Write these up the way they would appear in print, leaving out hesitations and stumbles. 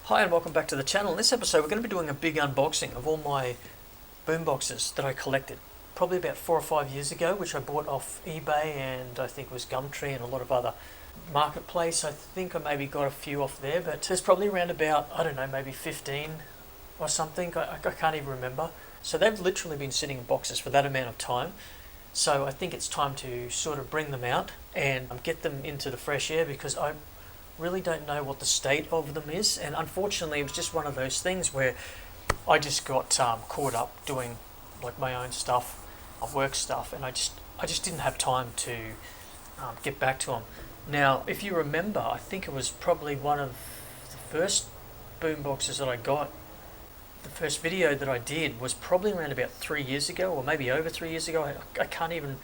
Hi and welcome back to the channel. In this episode we're going to be doing a big unboxing of all my boomboxes that I collected probably about 4 or 5 years ago, which I bought off eBay and I think was Gumtree and a lot of other marketplace. I think I maybe got a few off there, but there's probably around about, I don't know, maybe 15 or something. I can't even remember. So they've literally been sitting in boxes for that amount of time. So I think it's time to sort of bring them out and get them into the fresh air, because I really don't know what the state of them is, and unfortunately it was just one of those things where I just got caught up doing like my own stuff, my work stuff, and I just didn't have time to get back to them. Now, if you remember, I think it was probably one of the first boom boxes that I got. The first video that I did was probably around about 3 years ago, or maybe over 3 years ago. I can't even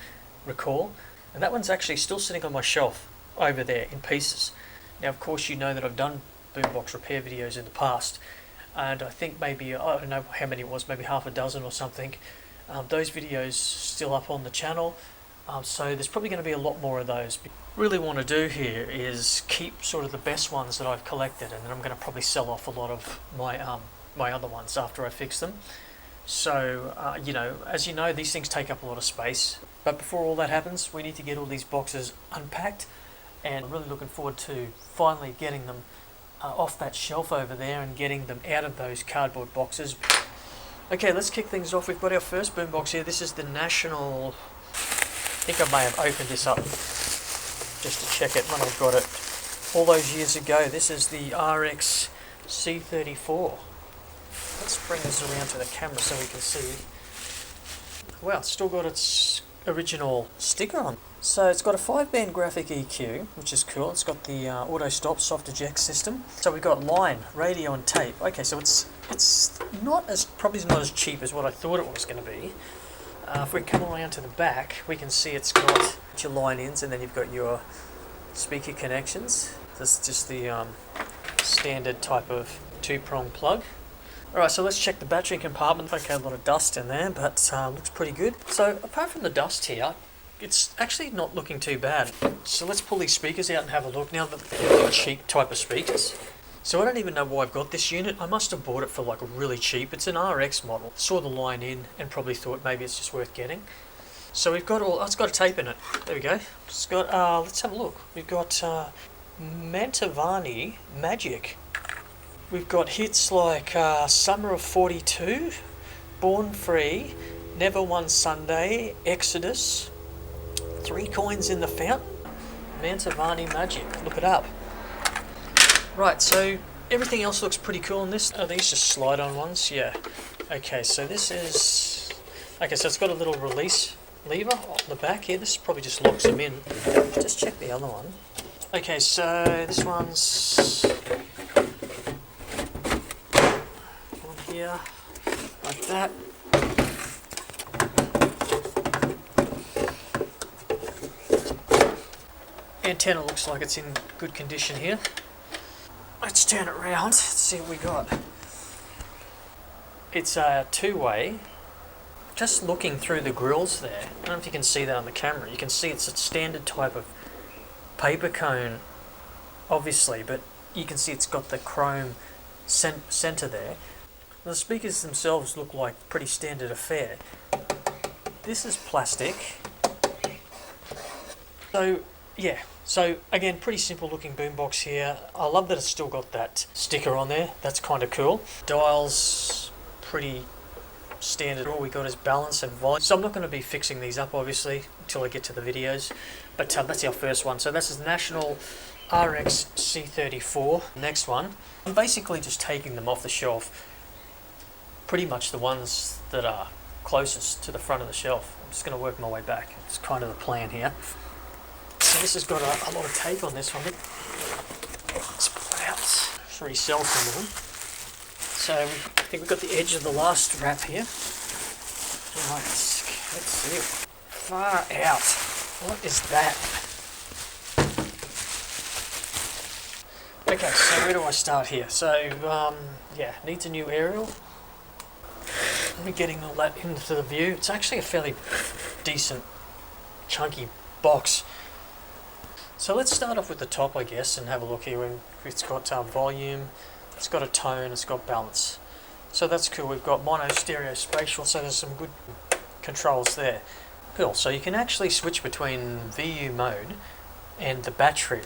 recall, and that one's actually still sitting on my shelf over there in pieces. Now, of course, you know that I've done boombox repair videos in the past, and I think maybe, I don't know how many it was, maybe half a dozen or something. Those videos still up on the channel, so there's probably going to be a lot more of those. Really want to do here is keep sort of the best ones that I've collected, and then I'm going to probably sell off a lot of my my other ones after I fix them. So, as you know, these things take up a lot of space, but before all that happens, we need to get all these boxes unpacked. And I'm really looking forward to finally getting them off that shelf over there and getting them out of those cardboard boxes. Okay, let's kick things off. We've got our first boombox here. This is the National... I think I may have opened this up just to check it when I got it all those years ago. This is the RX C34. Let's bring this around to the camera so we can see. Wow, it's still got its original sticker on. So it's got a 5-band graphic EQ, which is cool. It's got the auto stop soft eject system. So we've got line, radio and tape. Okay, so it's probably not as cheap as what I thought it was going to be. If we come around to the back, we can see it's got your line ins, and then you've got your speaker connections. This is just the standard type of 2-prong plug. Alright, so let's check the battery compartment. Okay, a lot of dust in there, but looks pretty good. So apart from the dust here, it's actually not looking too bad. So let's pull these speakers out and have a look. Now, the cheap type of speakers. So I don't even know why I've got this unit. I must have bought it for like really cheap. It's an RX model. Saw the line in and probably thought maybe it's just worth getting. So we've got it's got a tape in it. There we go. It's got, let's have a look. We've got Mantovani Magic. We've got hits like Summer of 42, Born Free, Never One Sunday, Exodus, 3 Coins in the Fountain, Mantovani Magic. Look it up. Right, so everything else looks pretty cool on this. Are these just slide-on ones? Yeah. Okay, so this is... Okay, so it's got a little release lever on the back here. This probably just locks them in. Just check the other one. Okay, so this one's... here, like that. Antenna looks like it's in good condition here. Let's turn it around, let's see what we got. It's a 2-way. Just looking through the grills there, I don't know if you can see that on the camera. You can see it's a standard type of paper cone, obviously, but you can see it's got the chrome center there. The speakers themselves look like pretty standard affair. This is plastic. So, yeah. So, again, pretty simple looking boombox here. I love that it's still got that sticker on there. That's kind of cool. Dials, pretty standard. All we got is balance and volume. So I'm not going to be fixing these up, obviously, until I get to the videos. But that's our first one. So this is National RX C34. Next one. I'm basically just taking them off the shelf. Pretty much the ones that are closest to the front of the shelf. I'm just going to work my way back. It's kind of the plan here. So this has got a lot of tape on this one. Let's pull it out. Let's resell some of them. So I think we've got the edge of the last wrap here. Right, let's see. Far out. What is that? Okay, so where do I start here? So, yeah, needs a new aerial. We're getting all that into the view. It's actually a fairly decent, chunky box. So let's start off with the top, I guess, and have a look here. It's got volume, It's got a tone, it's got balance. So that's cool. We've got mono, stereo, spatial, so there's some good controls there. Cool, so you can actually switch between VU mode and the battery.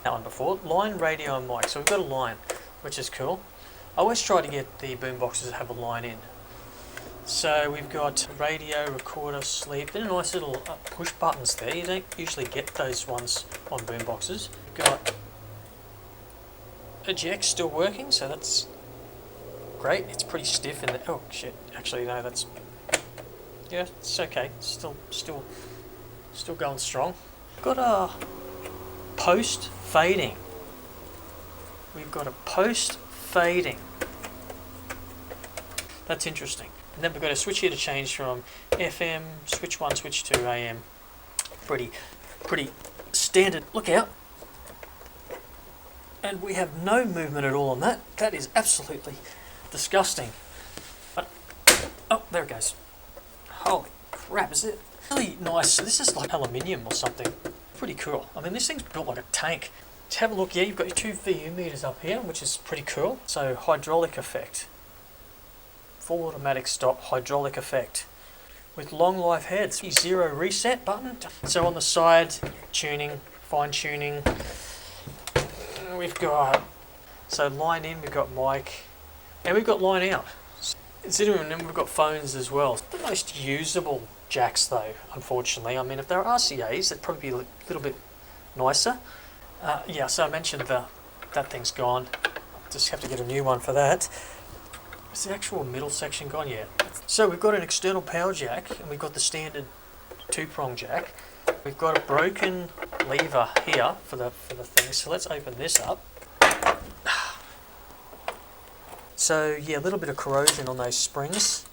That one before. Line, radio and mic. So we've got a line, which is cool. I always try to get the boomboxes to have a line in. So we've got radio, recorder, sleep. They're nice little push buttons there. You don't usually get those ones on boomboxes. We've got eject still working, so that's great. It's pretty stiff in the... Oh shit, actually no, that's... Yeah, it's okay. Still going strong. Got a post fading. We've got a post fading. That's interesting. And then we've got a switch here to change from FM, switch 1, switch 2, AM. Pretty standard. Look out. And we have no movement at all on that. That is absolutely disgusting. But, oh, there it goes. Holy crap, is it really nice? This is like aluminium or something. Pretty cool. I mean, this thing's built like a tank. Let's have a look. Yeah, you've got your 2 VU meters up here, which is pretty cool. So, hydraulic effect. Full automatic stop, hydraulic effect. With long life heads. 0 reset button. So on the side, tuning, fine tuning. We've got, so line in, we've got mic, and we've got line out. And then we've got phones as well. The most usable jacks though, unfortunately. I mean, if they're RCAs, they'd probably be a little bit nicer. Yeah, so I mentioned that thing's gone. Just have to get a new one for that. Is the actual middle section gone? Yeah. So we've got an external power jack, and we've got the standard 2-prong jack. We've got a broken lever here for the thing, so let's open this up. So yeah, a little bit of corrosion on those springs,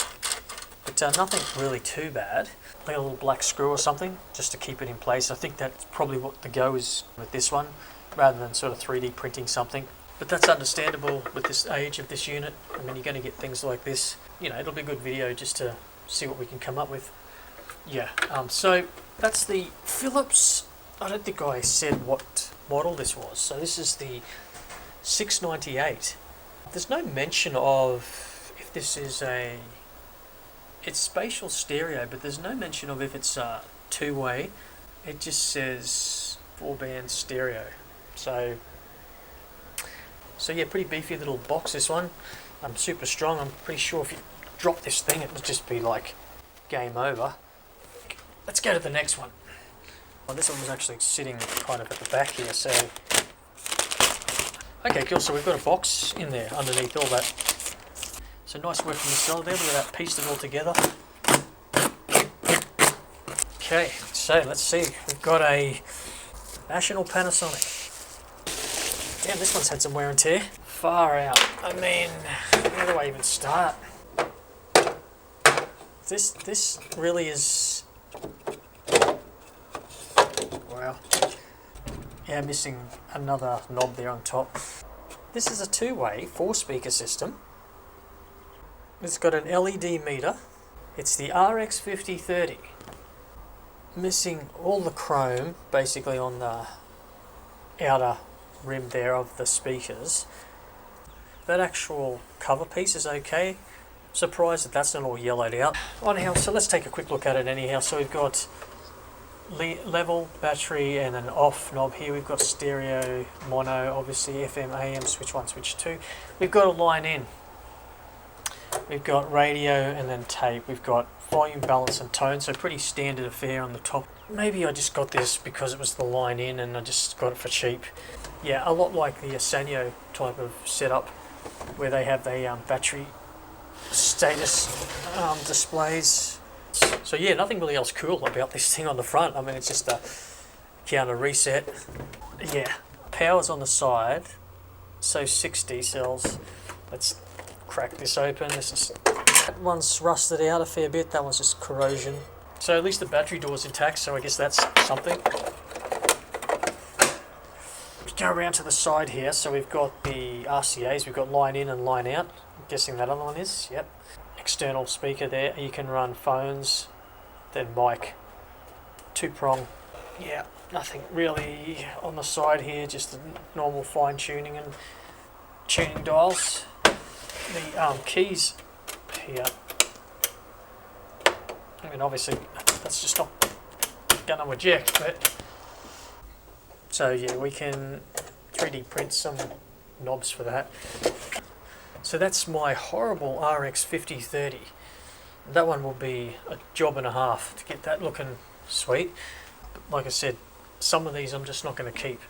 but nothing really too bad. Like a little black screw or something, just to keep it in place. I think that's probably what the go is with this one, rather than sort of 3D printing something. But that's understandable with this age of this unit. I mean, you're going to get things like this. You know, it'll be a good video just to see what we can come up with. Yeah, so that's the Philips. I don't think I said what model this was. So this is the 698. There's no mention of if this is it's spatial stereo, but there's no mention of if it's a 2-way. It just says 4-band stereo. So yeah, pretty beefy little box, this one. Super strong. I'm pretty sure if you drop this thing, it would just be like game over. Let's go to the next one. Well, this one was actually sitting kind of at the back here, so... Okay, cool, so we've got a box in there underneath all that. So nice work from the seller there, look at that, pieced it all together. Okay, so let's see, we've got a National Panasonic. Damn, this one's had some wear and tear. Far out. I mean, where do I even start? This really is... Wow. Yeah, missing another knob there on top. This is a 2-way 4-speaker system. It's got an LED meter. It's the RX5030. Missing all the chrome, basically on the outer rim there of the speakers. That actual cover piece is okay. Surprised that that's not all yellowed out. Anyhow, so let's take a quick look at it anyhow. So we've got level, battery, and an off knob here. We've got stereo, mono, obviously FM, AM, switch 1, switch 2. We've got a line in. We've got radio and then tape. We've got volume, balance and tone, so pretty standard affair on the top. Maybe I just got this because it was the line in and I just got it for cheap. Yeah, a lot like the Sanyo type of setup where they have the battery status displays. So yeah, nothing really else cool about this thing on the front. I mean, it's just a counter reset. Yeah, power's on the side, so 60 cells. Let's crack this open. That one's rusted out a fair bit. That one's just corrosion. So at least the battery door's intact, so I guess that's something. Go around to the side here, so we've got the RCAs, we've got line in and line out. I'm guessing that other one is, yep. External speaker there, you can run phones, then mic, 2-prong. Yeah, nothing really on the side here, just the normal fine tuning and tuning dials, the keys here. I mean, obviously that's just not going to eject, but so yeah, we can 3D print some knobs for that. So that's my horrible RX 5030. That one will be a job and a half to get that looking sweet. Like I said, some of these I'm just not going to keep,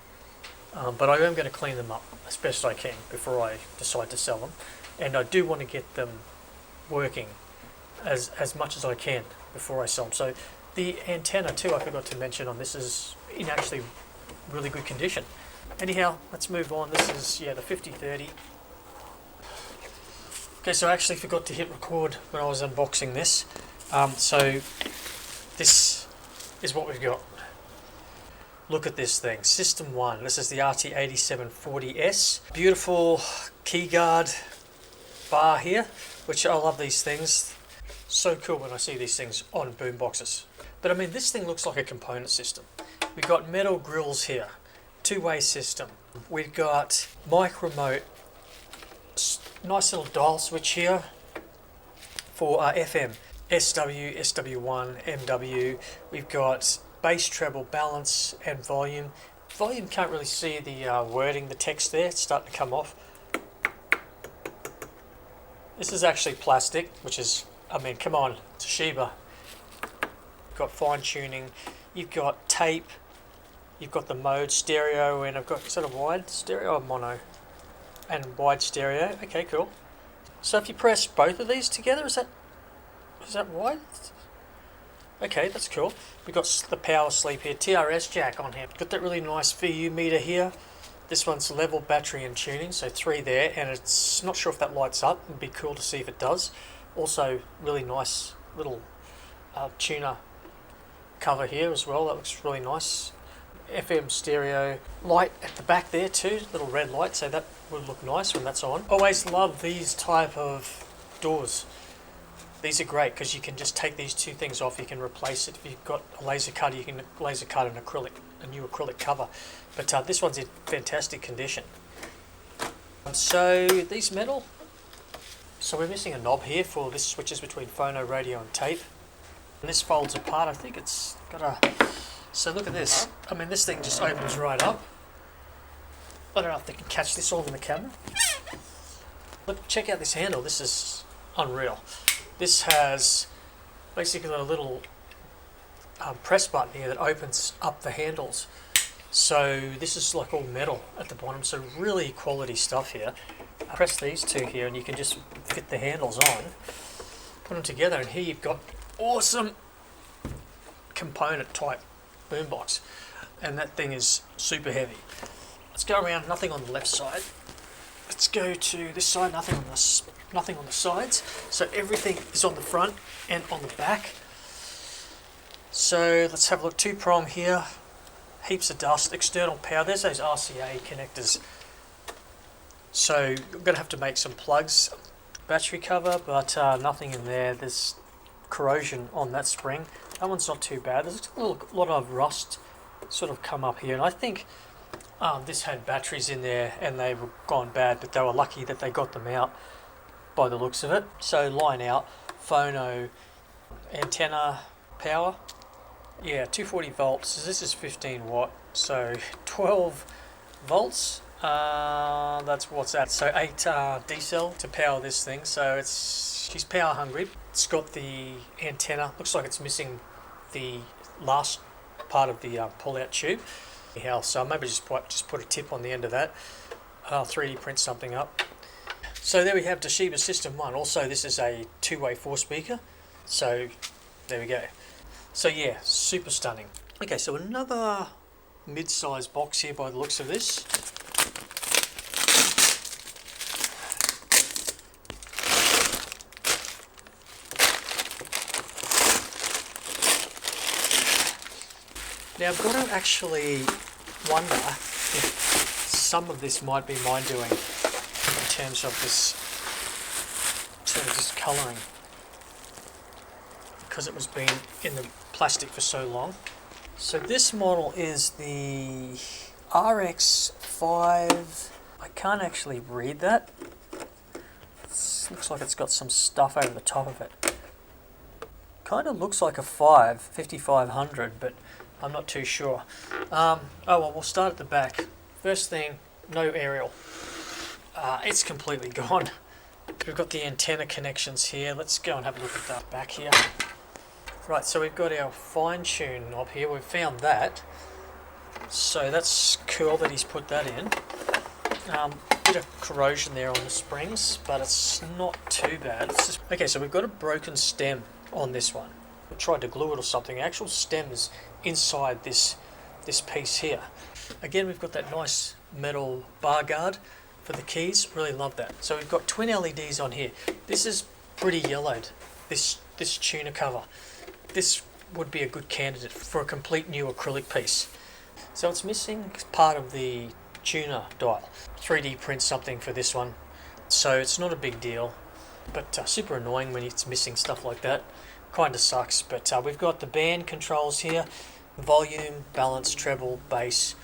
but I am going to clean them up as best I can before I decide to sell them, and I do want to get them working as much as I can before I sell them. So the antenna too, I forgot to mention on this, is in actually really good condition. Anyhow, let's move on. This is the 5030. Okay, so I actually forgot to hit record when I was unboxing this. So this is what we've got. Look at this thing, System 1. This is the RT8740S. Beautiful keyguard bar here, which I love these things. So cool when I see these things on boomboxes. But I mean, this thing looks like a component system. We've got metal grills here, two-way system. We've got mic remote, nice little dial switch here for FM, SW, SW1, MW. We've got bass, treble, balance, and volume. Volume, can't really see the wording, the text there. It's starting to come off. This is actually plastic, which is, I mean, come on, Toshiba. Got fine tuning. You've got tape. You've got the mode stereo, and I've got, is that a wide stereo or mono? And wide stereo. Okay, cool. So if you press both of these together, is that wide? Okay, that's cool. We've got the power sleeve here, TRS jack on here. Got that really nice VU meter here. This one's level, battery, and tuning, so 3 there, and it's not sure if that lights up. It'd be cool to see if it does. Also, really nice little tuner cover here as well. That looks really nice. FM stereo light at the back there too, little red light, so that would look nice when that's on. Always love these type of doors. These are great because you can just take these two things off. You can replace it. If you've got a laser cutter, you can laser cut an acrylic, a new acrylic cover. But this one's in fantastic condition. So these metal. So we're missing a knob here for this switches between phono, radio, and tape. And this folds apart. I think it's got a. So look at this. I mean, this thing just opens right up. I don't know if they can catch this all in the camera. Look, check out this handle. This is unreal. This has basically a little press button here that opens up the handles. So this is like all metal at the bottom, so really quality stuff here. Press these two here and you can just fit the handles on, put them together, and here you've got awesome component type boombox, and that thing is super heavy. Let's go around, nothing on the left side. Let's go to this side, nothing on the sides. So everything is on the front and on the back. So let's have a look. 2-prong here, heaps of dust, external power. There's those RCA connectors. So I'm going to have to make some plugs. Battery cover, but nothing in there. There's corrosion on that spring. That one's not too bad. There's a lot of rust sort of come up here, and I think this had batteries in there and they were gone bad, but they were lucky that they got them out by the looks of it. So line out, phono, antenna, power. Yeah, 240 volts. So this is 15 watt. So 12 volts. That's what's that. So 8 D cell to power this thing. So she's power hungry. It's got the antenna. Looks like it's missing the last part of the pull-out tube. Anyhow, so maybe just put a tip on the end of that. I'll 3D print something up. So there we have Toshiba System 1. Also, this is a 2-way 4-speaker. So there we go. So yeah, super stunning. Okay, so another mid-sized box here by the looks of this. Now I've got to actually wonder if some of this might be my doing in terms of this colouring, because it was been in the plastic for so long. So this model is the RX 5 I can't actually read that. Looks like it's got some stuff over the top of it. Kind of looks like a 5500, but I'm not too sure. Oh well, we'll start at the back. First thing, no aerial. It's completely gone. We've got the antenna connections here. Let's go and have a look at that back here. Right, so we've got our fine tune knob here. We've found that. So that's cool that he's put that in. Bit of corrosion there on the springs, but it's not too bad. It's just... Okay, so we've got a broken stem on this one. I tried to glue it or something. The actual stem is inside this piece here. Again, we've got that nice metal bar guard for the keys. Really love that. So we've got twin LEDs on here. This is pretty yellowed, this tuner cover. This would be a good candidate for a complete new acrylic piece. So it's missing part of the tuner dial. 3D print something for this one, so it's not a big deal, but super annoying when it's missing stuff like that. Kind of sucks, but we've got the band controls here, volume, balance, treble, bass,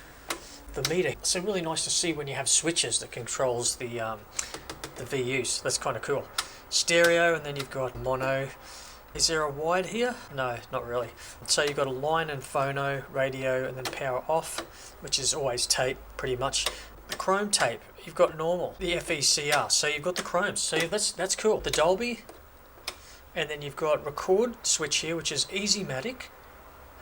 the meter. So really nice to see when you have switches that controls the VUs. That's kind of cool. Stereo, and then you've got mono. Is there a wide here? No, not really. So you've got a line and phono, radio, and then power off, which is always tape, pretty much. The chrome tape, you've got normal, the FECR, so you've got the chromes, so that's cool. The Dolby, and then you've got record switch here, which is Easymatic,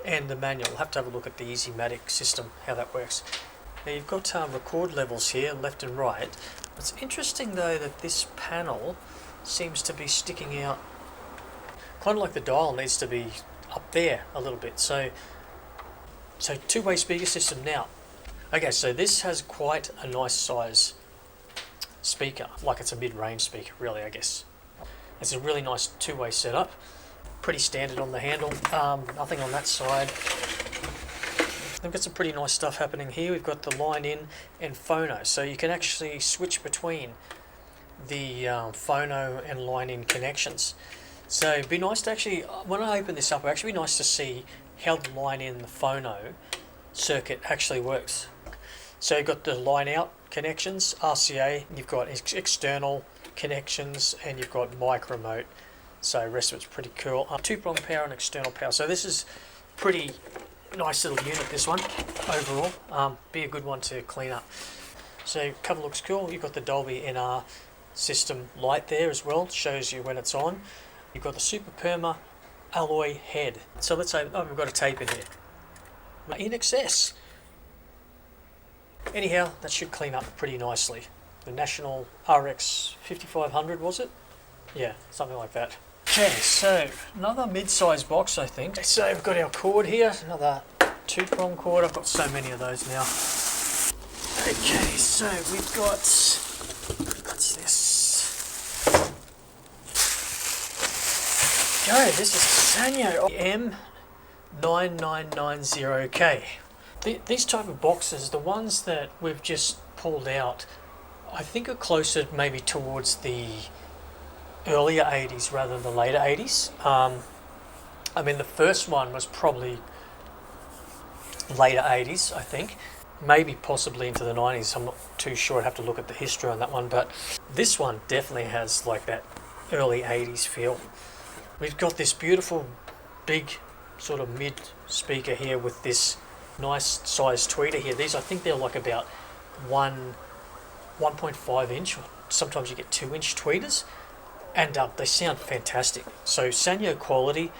and the manual. We'll have to have a look at the Easymatic system, how that works. Now you've got record levels here, left and right. It's interesting though that this panel seems to be sticking out, kind of like the dial needs to be up there a little bit. So two-way speaker system now. Okay, so this has quite a nice size speaker, like it's a mid-range speaker really, I guess. It's a really nice two-way setup, pretty standard on the handle, nothing on that side. We've got some pretty nice stuff happening here. We've got the line in and phono, so you can actually switch between the phono and line in connections. So it'd be nice to actually, when I open this up, it'd actually be nice to see how the line in the phono circuit actually works. So you've got the line out connections, RCA, you've got external connections, and you've got mic remote. So the rest of it's pretty cool. Two-prong power and external power. So this is pretty nice little unit, this one, overall. Be a good one to clean up. So cover looks cool. You've got the Dolby NR system light there as well. Shows you when it's on. You've got the Super Perma alloy head. So let's say, we've got a tape in here. In excess. Anyhow, that should clean up pretty nicely. The National RX 5500, was it? Yeah, something like that. Okay, so another mid-sized box, I think. So we've got our cord here, another two-prong cord. I've got so many of those now. Okay, so we've got, what's this? Go, this is Sanyo M9990K. These type of boxes, the ones that we've just pulled out, I think are closer maybe towards the earlier 80s rather than the later 80s. I mean, the first one was probably later 80s, I think. Maybe possibly into the 90s. I'm not too sure. I'd have to look at the history on that one. But this one definitely has like that early 80s feel. We've got this beautiful big sort of mid speaker here with this nice size tweeter here. These, I think they're like about 1.5 inch, or sometimes you get 2 inch tweeters, and they sound fantastic. So Sanyo quality,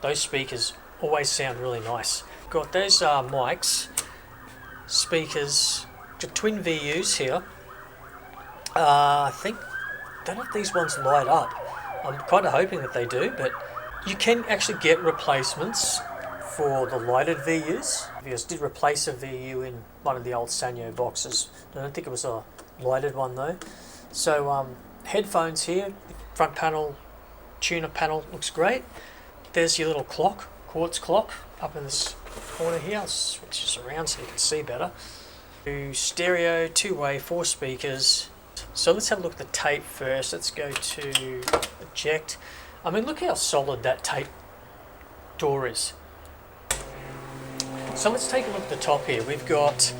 those speakers always sound really nice. Got those mics, speakers, the twin VUs here. I don't know if these ones light up. I'm kind of hoping that they do, but you can actually get replacements for the lighted VUs. I did replace a VU in one of the old Sanyo boxes. I don't think it was a lighted one though. So headphones here, front panel, tuner panel, looks great. There's your little clock, quartz clock, up in this corner here. I'll switch this around so you can see better. Stereo, two-way, 4 speakers. So let's have a look at the tape first. Let's go to eject. I mean, look how solid that tape door is. So let's take a look at the top here. We've got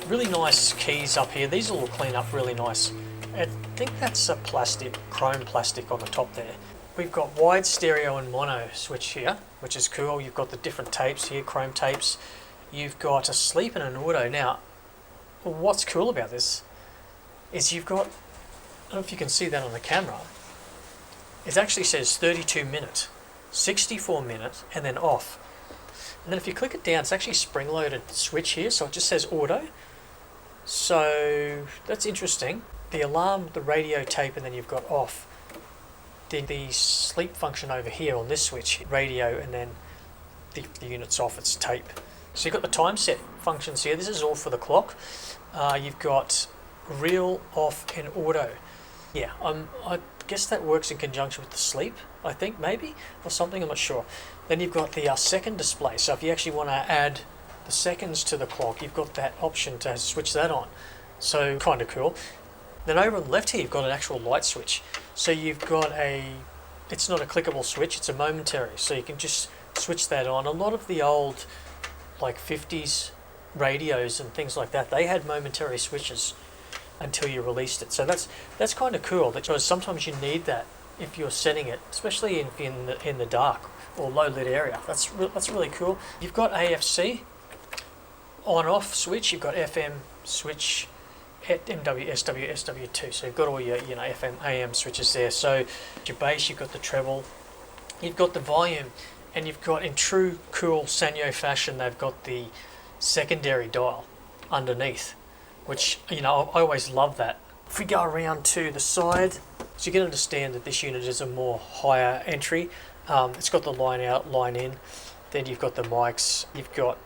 Really nice keys up here. These will all clean up really nice. I think that's a plastic, chrome plastic on the top there. We've got wide stereo and mono switch here, which is cool. You've got the different tapes here, chrome tapes. You've got a sleep and an auto. Now, what's cool about this is you've got, I don't know if you can see that on the camera, it actually says 32 minute, 64 minute, and then off. And then if you click it down, it's actually spring-loaded switch here, so it just says auto. So that's interesting. The alarm, the radio tape, and then you've got off. The sleep function over here on this switch, radio, and then the unit's off, it's tape. So you've got the time set functions here. This is all for the clock. You've got real, off, and auto. Yeah, I guess that works in conjunction with the sleep, I think, maybe, or something, I'm not sure. Then you've got the second display. So if you actually want to add the seconds to the clock, you've got that option to switch that on. So kind of cool. Then over on the left here, you've got an actual light switch. So you've got it's not a clickable switch, it's a momentary. So you can just switch that on. A lot of the old, like 50s radios and things like that, they had momentary switches until you released it. So that's kind of cool, because sometimes you need that if you're setting it, especially in the dark or low lit area. That's really cool. You've got AFC on off switch. You've got FM switch at MW, SW, SW2. So you've got all your FM, AM switches there. So your bass, you've got the treble, you've got the volume, and you've got, in true cool Sanyo fashion, they've got the secondary dial underneath, which I always love that. If we go around to the side, so you can understand that this unit is a more higher entry. It's got the line out, line in. Then you've got the mics, you've got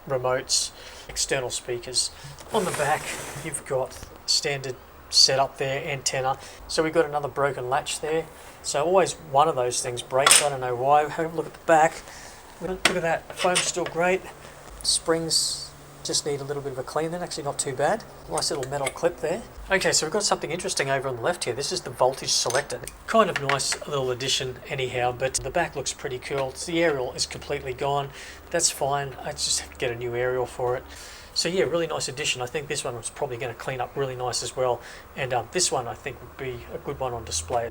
remotes, external speakers. On the back, you've got standard setup there, antenna. So we've got another broken latch there. So always one of those things breaks. I don't know why. Have a look at the back. Look at that. Foam's still great. Springs just need a little bit of a clean. They're actually not too bad. Nice little metal clip there. Okay, so we've got something interesting over on the left here. This is the voltage selector. Kind of nice little addition anyhow, but the back looks pretty cool. The aerial is completely gone. That's fine. I just have to get a new aerial for it. So yeah, really nice addition. I think this one was probably going to clean up really nice as well. And this one I think would be a good one on display.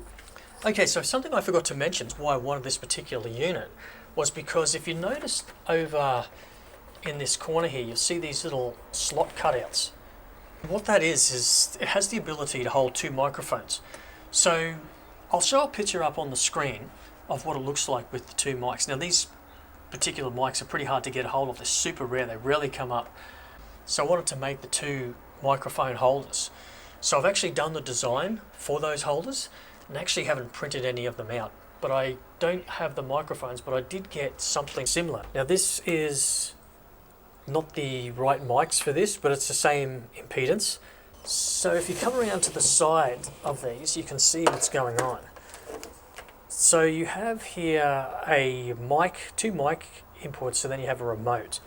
Okay, so something I forgot to mention why I wanted this particular unit was because if you noticed over in this corner here, you'll see these little slot cutouts. What that is it has the ability to hold two microphones. So I'll show a picture up on the screen of what it looks like with the two mics. Now these particular mics are pretty hard to get a hold of. They're super rare. They rarely come up. So I wanted to make the two microphone holders. So I've actually done the design for those holders and actually haven't printed any of them out. But I don't have the microphones, but I did get something similar. Now this is not the right mics for this, but it's the same impedance. So if you come around to the side of these, you can see what's going on. So you have here a mic, two mic inputs, so then you have a remote.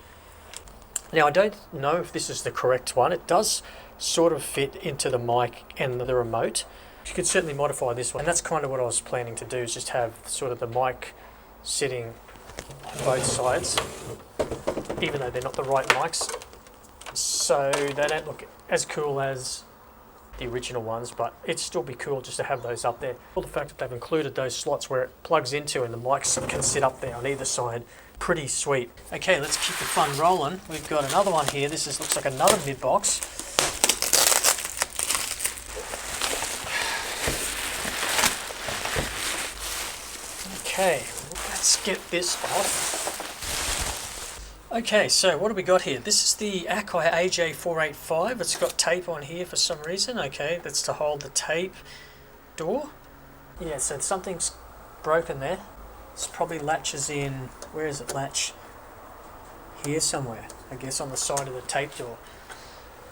Now I don't know if this is the correct one. It does sort of fit into the mic and the remote. You could certainly modify this one. And that's kind of what I was planning to do, is just have sort of the mic sitting on both sides, even though they're not the right mics. So they don't look as cool as the original ones, but it'd still be cool just to have those up there. Well, the fact that they've included those slots where it plugs into and the mics can sit up there on either side, pretty sweet. Okay, let's keep the fun rolling. We've got another one here. This looks like another mid-box. Okay, let's get this off. Okay, so what do we got here? This is the Akai AJ485. It's got tape on here for some reason. Okay, that's to hold the tape door. Yeah, so something's broken there. This probably latches in, where is it latch? Here somewhere, I guess on the side of the tape door.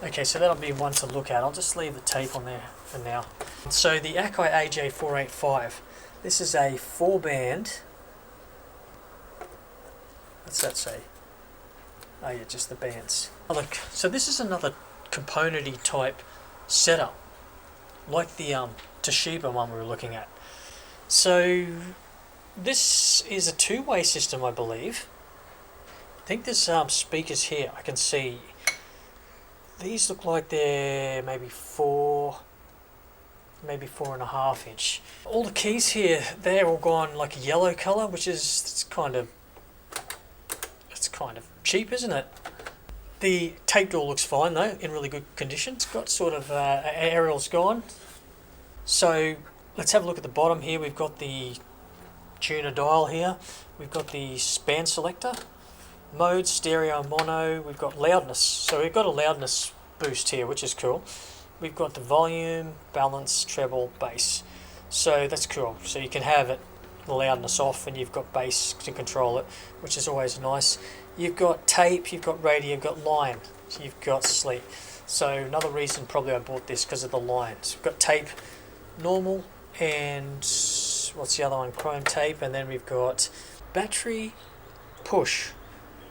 Okay, so that'll be one to look at. I'll just leave the tape on there for now. So the Akai AJ485. This is a 4-band. What's that say? Oh yeah, just the bands. So this is another component-y type setup, like the Toshiba one we were looking at. So this is a two-way system, I believe. I think there's speakers here. I can see These look like they're maybe 4.5 inch. All the keys here, they're all gone like a yellow colour, which is it's kind of cheap, isn't it? The tape door looks fine though, in really good condition. It's got sort of aerials gone. So let's have a look at the bottom here. We've got the tuner dial here. We've got the band selector, mode, stereo, mono. We've got loudness. So we've got a loudness boost here, which is cool. We've got the volume, balance, treble, bass. So that's cool. So you can have it the loudness off and you've got bass to control it, which is always nice. You've got tape, you've got radio, you've got line, you've got sleep. So another reason probably I bought this because of the lines. We've got tape, normal, and what's the other one? Chrome tape, and then we've got battery push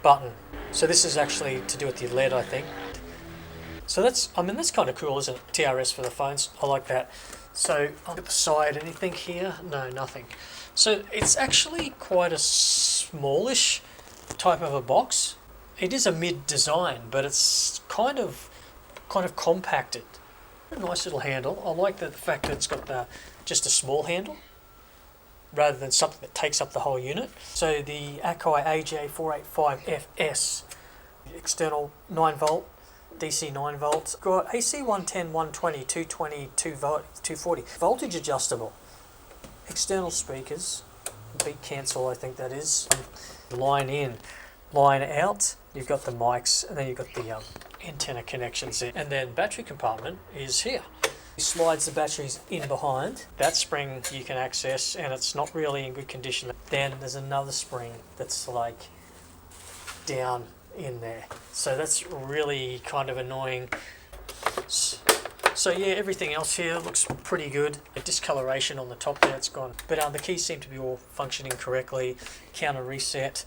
button. So this is actually to do with the LED, I think. So that's kind of cool, isn't it? TRS for the phones. I like that. So on the side, anything here? No, nothing. So it's actually quite a smallish type of a box. It is a mid design, but it's kind of compacted. A nice little handle. I like the fact that it's got just a small handle rather than something that takes up the whole unit. So the Akai AJ485FS, external 9 volt, DC 9 volts. Got AC 110, 120, 220, 240. Voltage adjustable. External speakers. Beat cancel, I think that is. Line in, line out. You've got the mics, and then you've got the antenna connections in. And then battery compartment is here. It slides the batteries in behind. That spring you can access, and it's not really in good condition. Then there's another spring that's like down in there. So that's really kind of annoying. So yeah, everything else here looks pretty good. The discoloration on the top there, it's gone. But the keys seem to be all functioning correctly. Counter reset.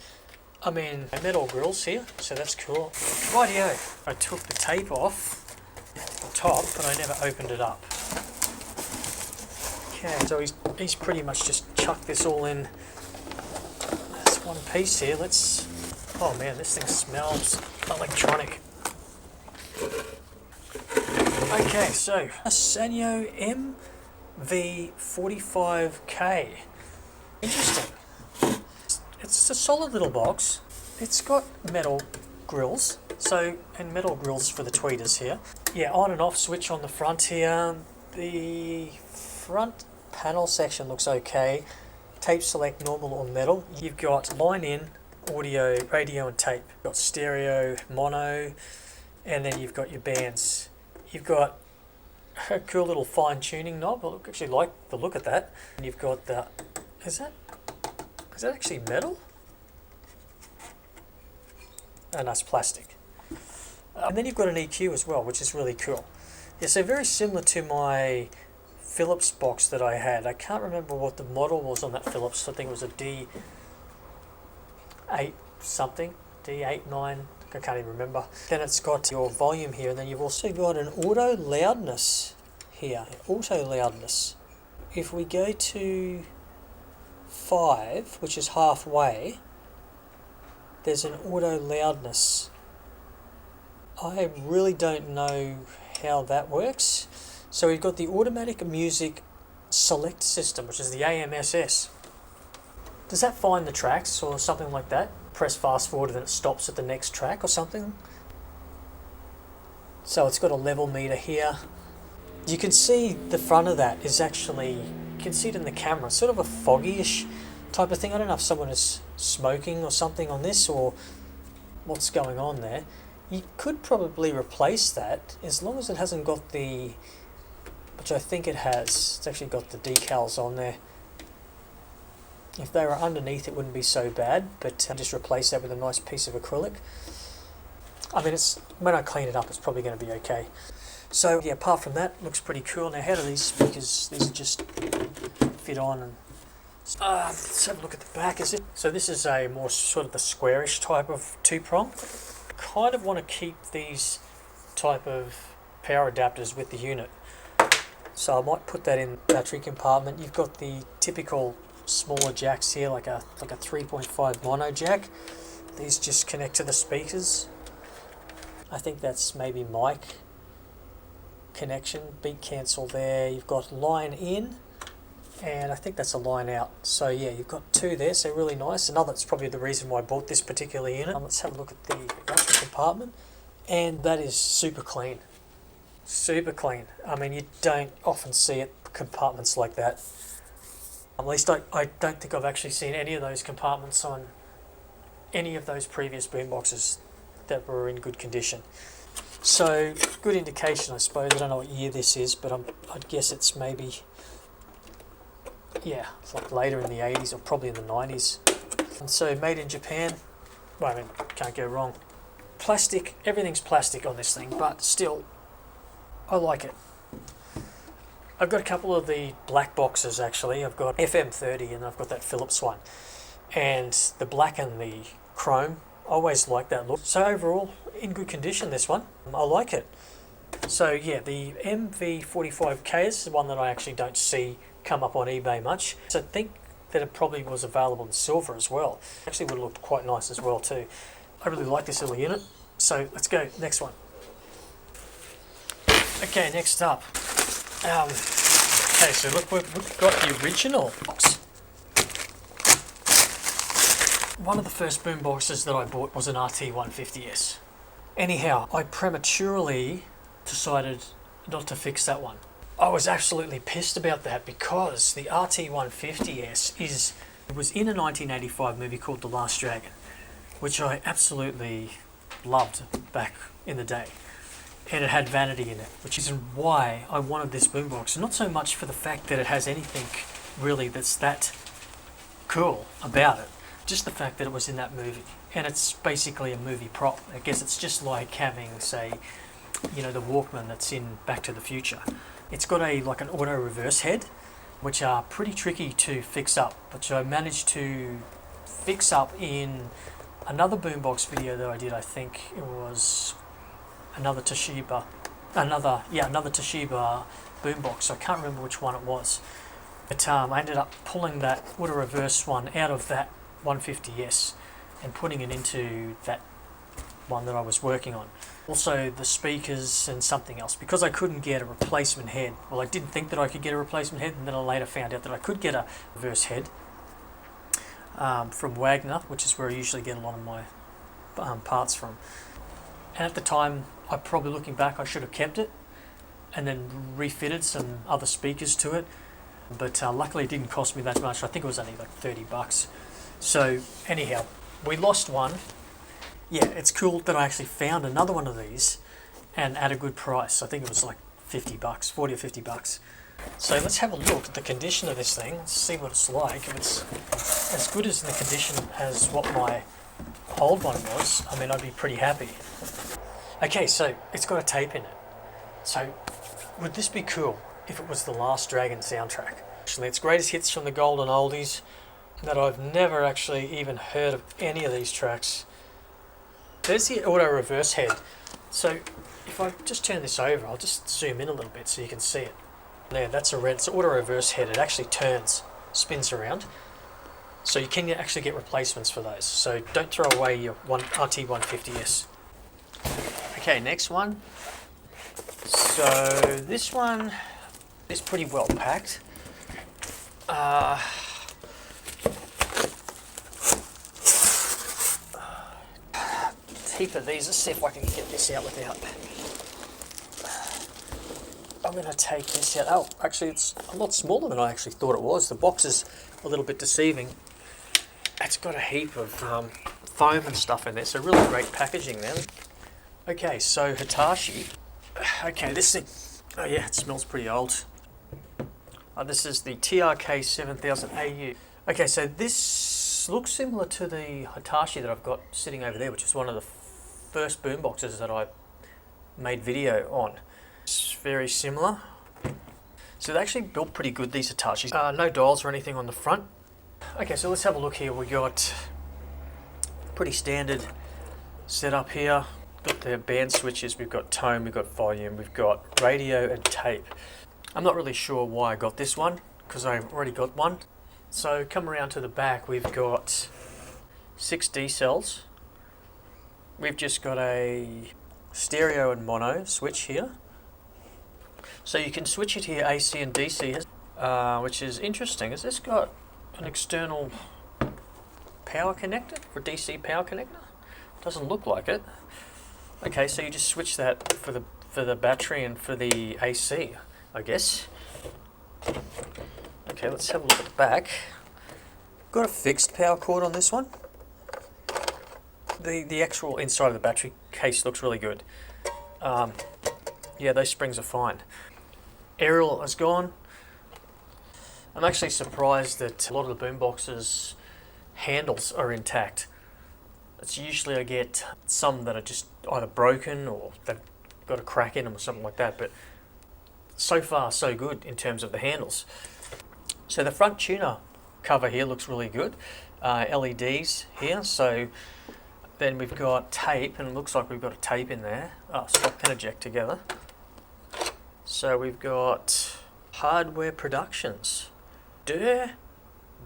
I mean, metal grills here, so that's cool. Rightio. I took the tape off the top, but I never opened it up. Okay, so he's pretty much just chucked this all in. That's one piece here. Oh man, this thing smells electronic. Okay, so a Sanyo MV45K. Interesting. It's a solid little box. It's got metal grills. And metal grills for the tweeters here. Yeah, on and off switch on the front here. The front panel section looks okay. Tape select normal or metal. You've got line in, audio, radio and tape. You've got stereo, mono, and then you've got your bands. You've got a cool little fine tuning knob. I actually like the look at that. And you've got the, is that actually metal? Oh, no, it's plastic. And then you've got an EQ as well, which is really cool. Yeah, so very similar to my Philips box that I had. I can't remember what the model was on that Philips. I think it was a D8 something, D8, 9, I can't even remember. Then it's got your volume here, and then you've also got an auto loudness here. Auto loudness. If we go to 5, which is halfway, there's an auto loudness. I really don't know how that works. So we've got the automatic music select system, which is the AMSS. Does that find the tracks or something like that? Press fast forward and then it stops at the next track or something. So it's got a level meter here. You can see the front of that is actually, you can see it in the camera, sort of a foggy-ish type of thing. I don't know if someone is smoking or something on this or what's going on there. You could probably replace that as long as it hasn't got the, which I think it has, it's actually got the decals on there. If they were underneath it wouldn't be so bad, but just replace that with a nice piece of acrylic. I mean, when I clean it up it's probably going to be okay. So yeah, apart from that, looks pretty cool. Now how do these speakers, these just fit on? And let's have a look at the back. So this is a more sort of the squarish type of 2-prong. Kind of want to keep these type of power adapters with the unit. So I might put that in the battery compartment. You've got the typical smaller jacks here, like a 3.5 mono jack. These just connect to the speakers. I think that's maybe mic connection, beat cancel there. You've got line in, and I think that's a line out. So yeah, you've got two there, so really nice. Another, that's probably the reason why I bought this particular unit. Let's have a look at the battery compartment, and that is super clean. Super clean. I mean, you don't often see it, compartments like that. At least I don't think I've actually seen any of those compartments on any of those previous boomboxes that were in good condition. So, good indication, I suppose. I don't know what year this is, but I'd guess it's maybe, yeah, it's like later in the 80s or probably in the 90s. And so, made in Japan. Well, I mean, can't go wrong. Plastic, everything's plastic on this thing, but still, I like it. I've got a couple of the black boxes actually. I've got FM30 and I've got that Philips one. And the black and the chrome, I always like that look. So overall, in good condition this one. I like it. So yeah, the MV45K is the one that I actually don't see come up on eBay much. So I think that it probably was available in silver as well. Actually would have looked quite nice as well too. I really like this little unit. So let's go, next one. Okay, next up. Okay, so look, we've got the original box. One of the first boom boxes that I bought was an RT150S. Anyhow, I prematurely decided not to fix that one. I was absolutely pissed about that because the RT150S was in a 1985 movie called The Last Dragon, which I absolutely loved back in the day. And it had vanity in it, which is why I wanted this boombox. Not so much for the fact that it has anything really that's that cool about it, just the fact that it was in that movie. And it's basically a movie prop. I guess it's just like having, say, you know, the Walkman that's in Back to the Future. It's got like an auto reverse head, which are pretty tricky to fix up, which I managed to fix up in another boombox video that I did. I think it was another Toshiba boombox. I can't remember which one it was, but I ended up pulling that auto reverse one out of that 150S and putting it into that one that I was working on. Also the speakers and something else, because I couldn't get a replacement head. Well, I didn't think that I could get a replacement head, and then I later found out that I could get a reverse head from Wagner, which is where I usually get a lot of my parts from. And at the time, probably looking back, I should have kept it and then refitted some other speakers to it. But luckily it didn't cost me that much. I think it was only like $30. So anyhow, we lost one. Yeah, it's cool that I actually found another one of these and at a good price. I think it was like $50, 40 or $50. So let's have a look at the condition of this thing, see what it's like. If it's as good as the condition as what my old one was, I mean, I'd be pretty happy. Okay, so it's got a tape in it. So would this be cool if it was the Last Dragon soundtrack? Actually, it's greatest hits from the golden oldies that I've never actually even heard of any of these tracks. There's the auto reverse head. So if I just turn this over, I'll just zoom in a little bit so you can see it. There, that's it's an auto reverse head. It actually turns, spins around. So you can actually get replacements for those. So don't throw away your RT150S. Okay, next one. So this one is pretty well packed. Heap of these. Let's see if I can get this out without. I'm going to take this out. Oh, actually, it's a lot smaller than I actually thought it was. The box is a little bit deceiving. It's got a heap of foam and stuff in there, so really great packaging there. Okay, so Hitachi. Okay, this thing. Oh yeah, it smells pretty old. This is the TRK 7000 AU. Okay, so this looks similar to the Hitachi that I've got sitting over there, which is one of the first boomboxes that I made video on. It's very similar. So they actually built pretty good, these Hitachis. No dials or anything on the front. Okay, so let's have a look here. We got pretty standard setup here. Got the band switches, we've got tone, we've got volume, we've got radio and tape. I'm not really sure why I got this one, because I've already got one. So come around to the back, we've got 6 D cells. We've just got a stereo and mono switch here. So you can switch it here AC and DC, which is interesting. Has this got an external power connector for DC power connector? Doesn't look like it. Okay, so you just switch that for the battery and for the AC, I guess. Okay, let's have a look at the back. Got a fixed power cord on this one. The actual inside of the battery case looks really good. Yeah, those springs are fine. Aerial is gone. I'm actually surprised that a lot of the Boombox's handles are intact. It's usually I get some that are just either broken or they've got a crack in them or something like that, but so far so good in terms of the handles. So the front tuner cover here looks really good. LEDs here, so then we've got tape, and it looks like we've got a tape in there. Stop and eject together. So we've got Hardware Productions. Der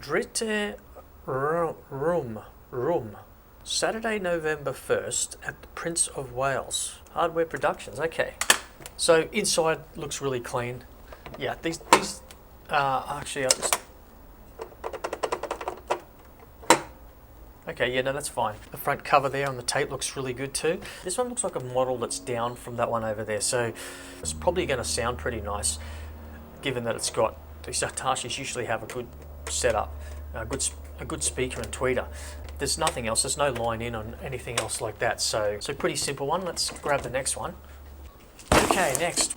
dritte Room. Saturday, November 1st at the Prince of Wales. Hardware Productions, okay. So inside looks really clean. Yeah, these actually, okay, yeah, no, that's fine. The front cover there on the tape looks really good too. This one looks like a model that's down from that one over there, so it's probably going to sound pretty nice, given that it's got, these Hitachis usually have a good setup, a good speaker and tweeter. There's nothing else, there's no line in on anything else like that, so pretty simple one. Let's grab the next one. Okay, next.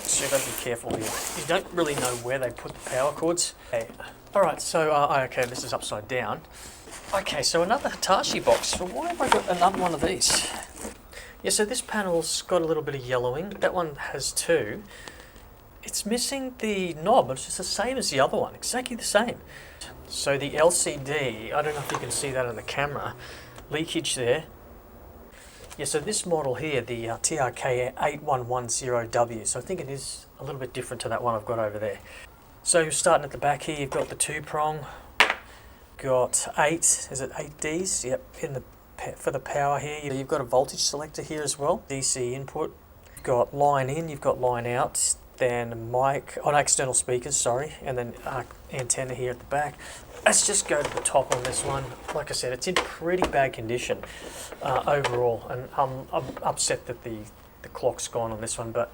So you've got to be careful here. You don't really know where they put the power cords. Okay. Alright, so, okay, this is upside down. Okay, so another Hitachi box. So why have I got another one of these? Yeah, so this panel's got a little bit of yellowing. That one has too. It's missing the knob. It's just the same as the other one. Exactly the same. So the LCD, I don't know if you can see that on the camera. Leakage there. Yeah, so this model here, the TRK8110W, so I think it is a little bit different to that one I've got over there. So starting at the back here, you've got the 2-prong, got 8 Ds? Yep, for the power here. You've got a voltage selector here as well, DC input. You've got line in, you've got line out, then mic, external speakers, sorry, and then antenna here at the back. Let's just go to the top on this one. Like I said, it's in pretty bad condition overall, and I'm upset that the clock's gone on this one, but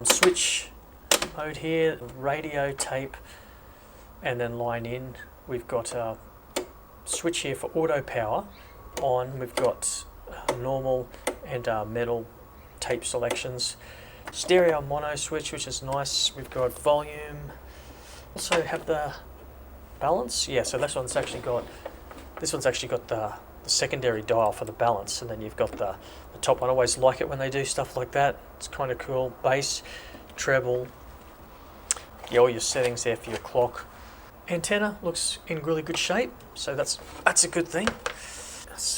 switch mode here, radio, tape, and then line in. We've got a switch here for auto power on. We've got normal and metal tape selections. Stereo mono switch, which is nice. We've got volume. Also have the balance. Yeah, so this one's actually got the secondary dial for the balance, and then you've got the top one. I always like it when they do stuff like that. It's kind of cool. Bass, treble. Yeah, all your settings there for your clock. Antenna looks in really good shape, so that's a good thing.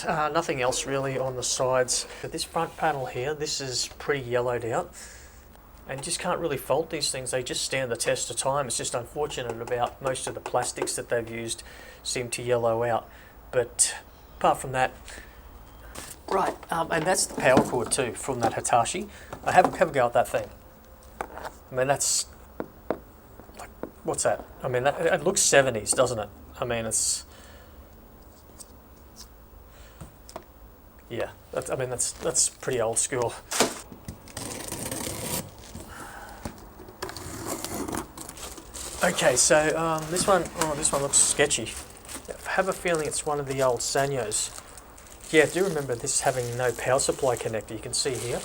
Nothing else really on the sides. But this front panel here, this is pretty yellowed out, and you just can't really fault these things. They just stand the test of time. It's just unfortunate about most of the plastics that they've used seem to yellow out. But apart from that, right, and that's the power cord too from that Hitachi. Have a go at that thing. I mean, that's like, what's that? I mean, it looks 70s, doesn't it? I mean, it's, yeah, that's pretty old school. Okay, so this one looks sketchy. I have a feeling it's one of the old Sanyos. Yeah, I do remember this having no power supply connector. You can see here.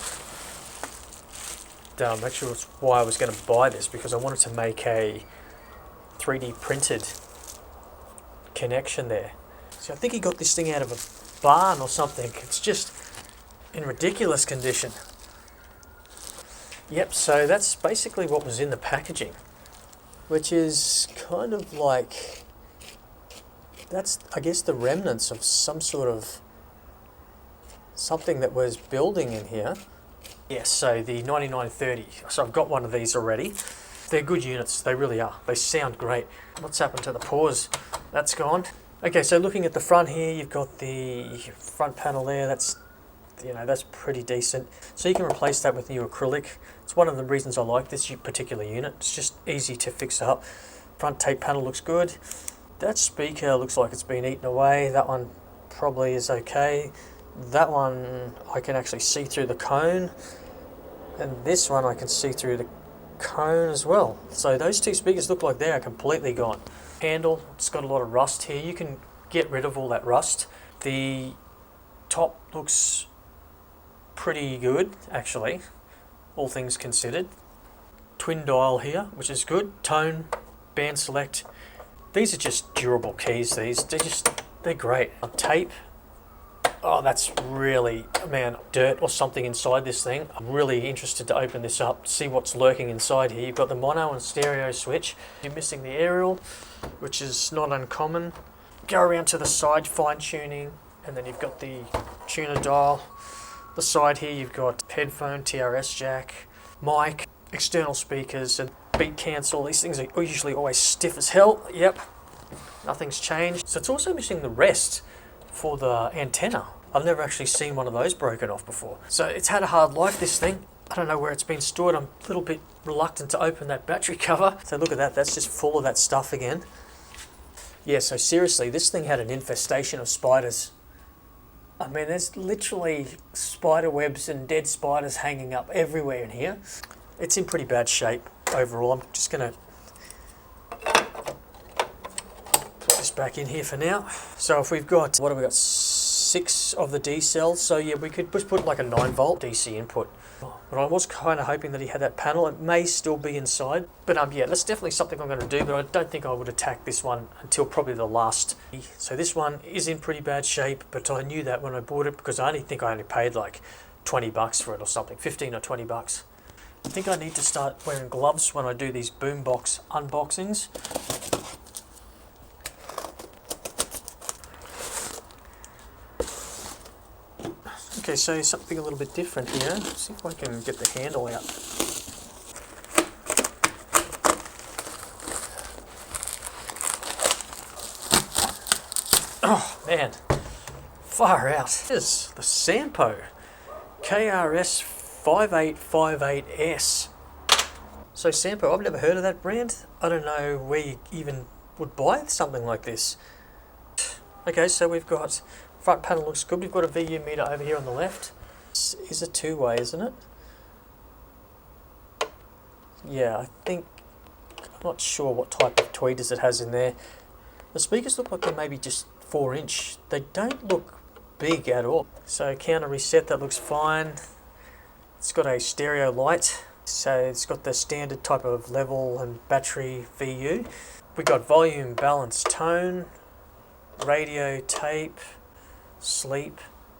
Actually, that's why I was going to buy this, because I wanted to make a 3D printed connection there. So I think he got this thing out of a barn or something. It's just in ridiculous condition. Yep, so that's basically what was in the packaging, which is kind of like, that's, I guess, the remnants of some sort of something that was building in here. Yes, so the 9930. So I've got one of these already. They're good units, they really are. They sound great. What's happened to the pause? That's gone. Okay, so looking at the front here, you've got the front panel there. That's You know, that's pretty decent. So you can replace that with new acrylic. It's one of the reasons I like this particular unit. It's just easy to fix up. Front tape panel looks good. That speaker looks like it's been eaten away. That one probably is okay. That one I can actually see through the cone. And this one I can see through the cone as well. So those two speakers look like they are completely gone. Handle, it's got a lot of rust here. You can get rid of all that rust. The top looks pretty good, actually, all things considered. Twin dial here, which is good. Tone, band select. These are just durable keys, they're great. Tape. Oh, that's really, man, dirt or something inside this thing. I'm really interested to open this up, see what's lurking inside here. You've got the mono and stereo switch. You're missing the aerial, which is not uncommon. Go around to the side, fine tuning, and then you've got the tuner dial. The side here, you've got headphone, TRS jack, mic, external speakers, and beat cancel. These things are usually always stiff as hell. Yep, nothing's changed. So it's also missing the rest for the antenna. I've never actually seen one of those broken off before. So it's had a hard life, this thing. I don't know where it's been stored. I'm a little bit reluctant to open that battery cover. So look at that, that's just full of that stuff again. Yeah, so seriously, this thing had an infestation of spiders. I mean, there's literally spider webs and dead spiders hanging up everywhere in here. It's in pretty bad shape overall. I'm just going to put this back in here for now. So if we've got, what have we got, 6 of the D cells. So yeah, we could just put like a 9 volt DC input. But I was kind of hoping that he had that panel. It may still be inside. But yeah, that's definitely something I'm going to do. But I don't think I would attack this one until probably the last. So this one is in pretty bad shape. But I knew that when I bought it because I only paid like 20 bucks for it or something. 15 or 20 bucks. I think I need to start wearing gloves when I do these Boombox unboxings. Okay, so something a little bit different here. Let's see if I can get the handle out. Oh man, far out. This is the Sampo KRS 5858S. So Sampo, I've never heard of that brand. I don't know where you even would buy something like this. Okay, so we've got front panel looks good. We've got a VU meter over here on the left. This is a two-way, isn't it? Yeah, I think, I'm not sure what type of tweeters it has in there. The speakers look like they're maybe just 4-inch. They don't look big at all. So counter reset, that looks fine. It's got a stereo light. So it's got the standard type of level and battery VU. We've got volume, balance, tone, radio, tape, sleep.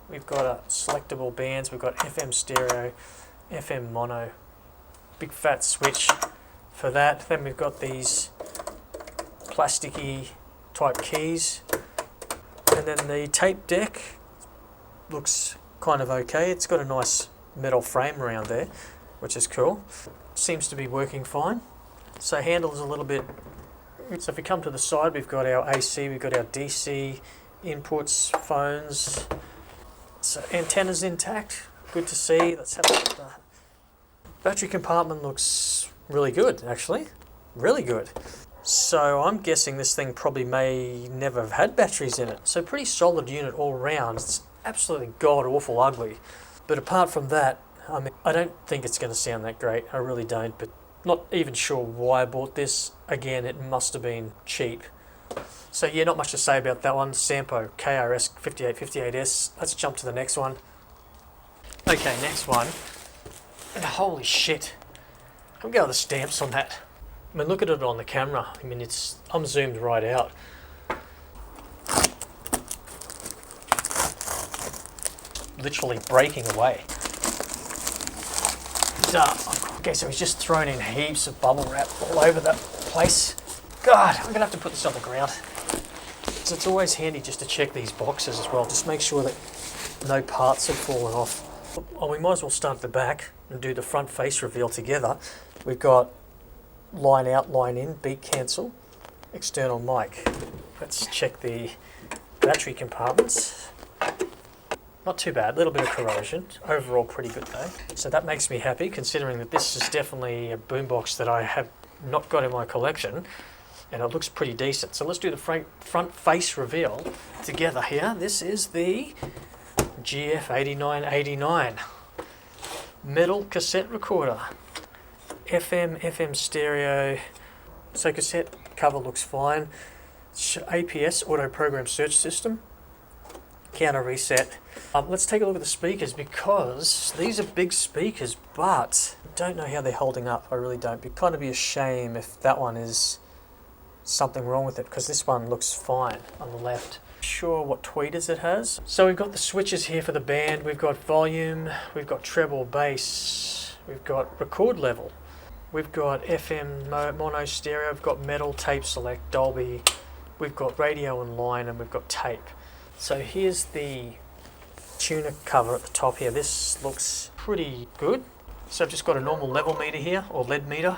We've got selectable bands. We've got FM stereo, FM mono, big fat switch for that. Then we've got these plasticky type keys. And then the tape deck looks kind of okay. It's got a nice metal frame around there, which is cool. Seems to be working fine. So handle is a little bit. So if we come to the side, we've got our AC, we've got our DC inputs, phones. So antenna's intact. Good to see. Let's have a look at that. Battery compartment looks really good, actually. Really good. So I'm guessing this thing probably may never have had batteries in it. So pretty solid unit all around. It's absolutely god awful ugly. But apart from that, I mean, I don't think it's going to sound that great. I really don't. But not even sure why I bought this. Again, it must have been cheap. So yeah, not much to say about that one. Sampo KRS 5858S. Let's jump to the next one. Okay, next one. Holy shit. Look at the stamps on that. I mean, look at it on the camera. I mean, I'm zoomed right out. Literally breaking away. Okay, so he's just thrown in heaps of bubble wrap all over the place. God, I'm going to have to put this on the ground. So it's always handy just to check these boxes as well. Just make sure that no parts have fallen off. Oh, we might as well start at the back and do the front face reveal together. We've got line out, line in, beat cancel, external mic. Let's check the battery compartments. Not too bad, a little bit of corrosion. Overall pretty good though. So that makes me happy considering that this is definitely a boombox that I have not got in my collection. And it looks pretty decent. So let's do the front face reveal together here. This is the GF8989 metal cassette recorder. FM stereo. So cassette cover looks fine. APS, auto program search system. Counter reset. Let's take a look at the speakers because these are big speakers, but I don't know how they're holding up. I really don't. It'd kind of be a shame if that one is something wrong with it because this one looks fine on the left. Sure what tweeters it has. So we've got the switches here for the band. We've got volume. We've got treble, bass. We've got record level. We've got FM mono stereo. We've got metal, tape select, Dolby. We've got radio and line, and we've got tape. So here's the tuner cover at the top here. This looks pretty good. So I've just got a normal level meter here, or lead meter.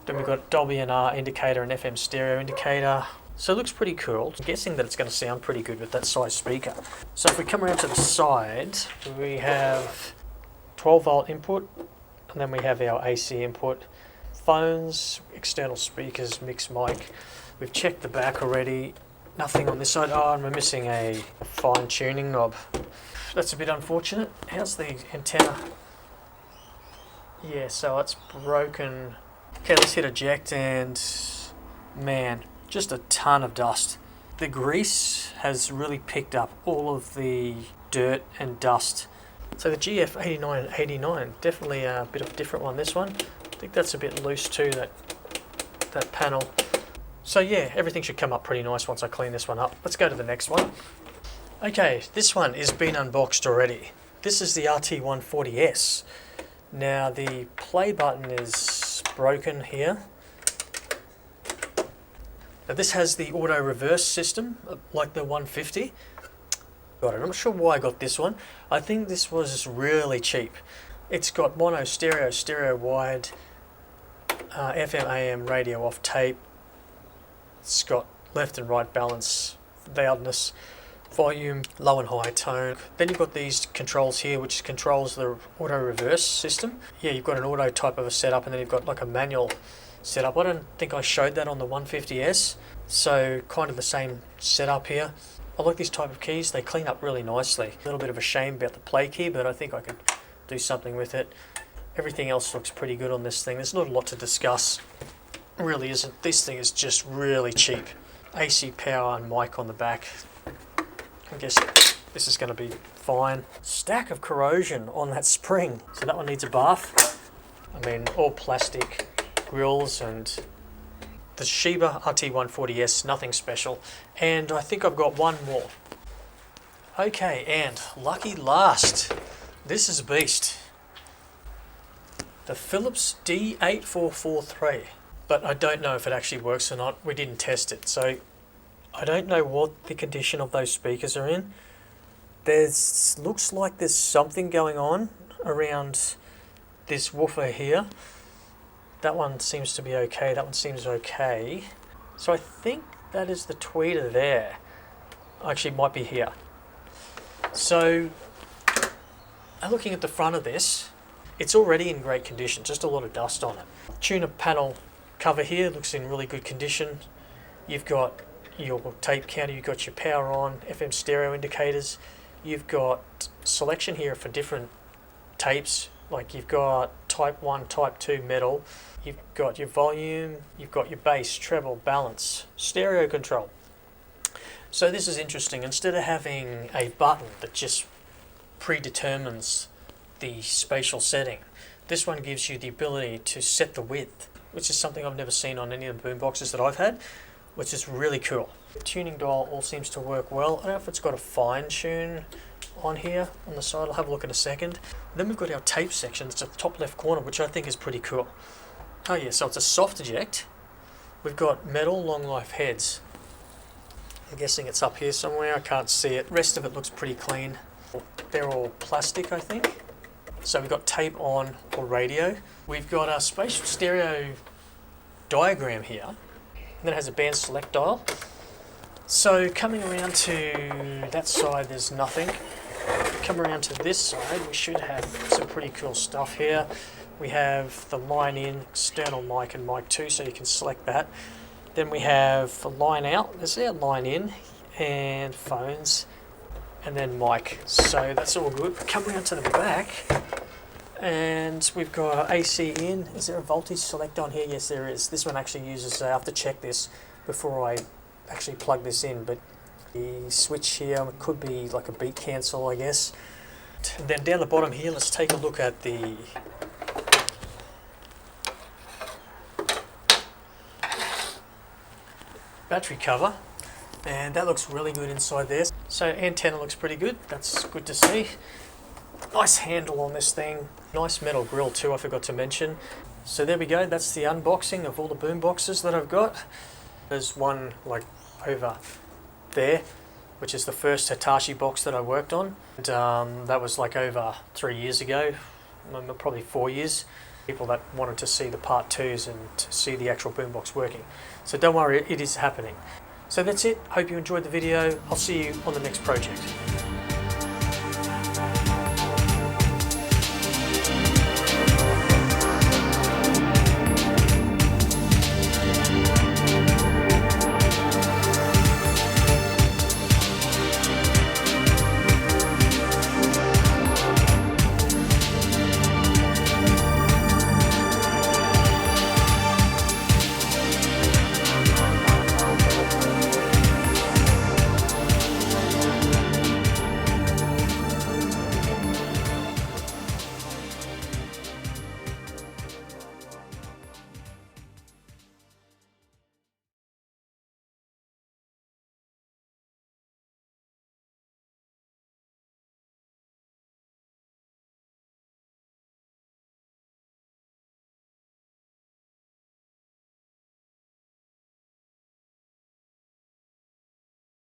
Then we've got Dolby and R indicator and FM stereo indicator. So it looks pretty cool. I'm guessing that it's going to sound pretty good with that size speaker. So if we come around to the side, we have 12 volt input, and then we have our AC input. Phones, external speakers, mix mic. We've checked the back already. Nothing on this side. Oh, and we're missing a fine tuning knob. That's a bit unfortunate. How's the antenna? Yeah, so it's broken. Okay, let's hit eject and man, just a ton of dust. The grease has really picked up all of the dirt and dust. So the GF8989, definitely a bit of a different one, this one. I think that's a bit loose too, that panel. So yeah, everything should come up pretty nice once I clean this one up. Let's go to the next one. Okay, this one is been unboxed already. This is the RT140S. Now the play button is broken here. Now this has the auto reverse system, like the 150. Got it. I'm not sure why I got this one. I think this was really cheap. It's got mono stereo, stereo wide, FM AM radio off tape. It's got left and right balance, loudness, volume, low and high tone. Then you've got these controls here, which controls the auto reverse system. Yeah, you've got an auto type of a setup, and then you've got like a manual setup. I don't think I showed that on the 150S. So kind of the same setup here. I like these type of keys. They clean up really nicely. A little bit of a shame about the play key, but I think I could do something with it. Everything else looks pretty good on this thing. There's not a lot to discuss. It really isn't. This thing is just really cheap. AC power and mic on the back. I guess this is going to be fine. Stack of corrosion on that spring. So that one needs a bath. I mean, all plastic grills and the Shiba RT140S, nothing special. And I think I've got one more. Okay, and lucky last. This is a beast. The Philips D8443. But I don't know if it actually works or not. We didn't test it. So I don't know what the condition of those speakers are in. Looks like there's something going on around this woofer here. That one seems to be okay. That one seems okay. So I think that is the tweeter there. Actually, it might be here. So, looking at the front of this, it's already in great condition. Just a lot of dust on it. Tuner panel cover here looks in really good condition. You've got your tape counter. You've got your power on, FM stereo indicators. You've got selection here for different tapes. Like you've got type 1, type 2 metal, you've got your volume, you've got your bass, treble, balance, stereo control. So this is interesting. Instead of having a button that just predetermines the spatial setting, this one gives you the ability to set the width, which is something I've never seen on any of the boomboxes that I've had, which is really cool. The tuning dial all seems to work well. I don't know if it's got a fine tune on here on the side. I'll have a look in a second. Then we've got our tape section. It's at the top left corner, which I think is pretty cool. Oh yeah, so it's a soft eject. We've got metal long life heads. I'm guessing it's up here somewhere. I can't see it. The rest of it looks pretty clean. They're all plastic, I think. So we've got tape on or radio. We've got a spatial stereo diagram here. And then it has a band select dial. So coming around to that side, there's nothing. come around to this side, we should have some pretty cool stuff here. We have the line in, external mic and mic 2, so you can select that. Then we have a line out, there's our line in, and phones, and then mic. So that's all good. Come around to the back, and we've got AC in. Is there a voltage select on here? Yes, there is. This one actually uses, I have to check this before I actually plug this in, but the switch here could be like a beat cancel, I guess. And then down the bottom here, let's take a look at the battery cover, and that looks really good inside there. So antenna looks pretty good, that's good to see. Nice handle on this thing, nice metal grill too, I forgot to mention. So there we go, that's the unboxing of all the boomboxes that I've got. There's one like over there, which is the first Hitachi box that I worked on, and that was like over 3 years ago, probably 4 years. People that wanted to see the part 2s and to see the actual boombox working. So don't worry, it is happening. So that's it, hope you enjoyed the video. I'll see you on the next project.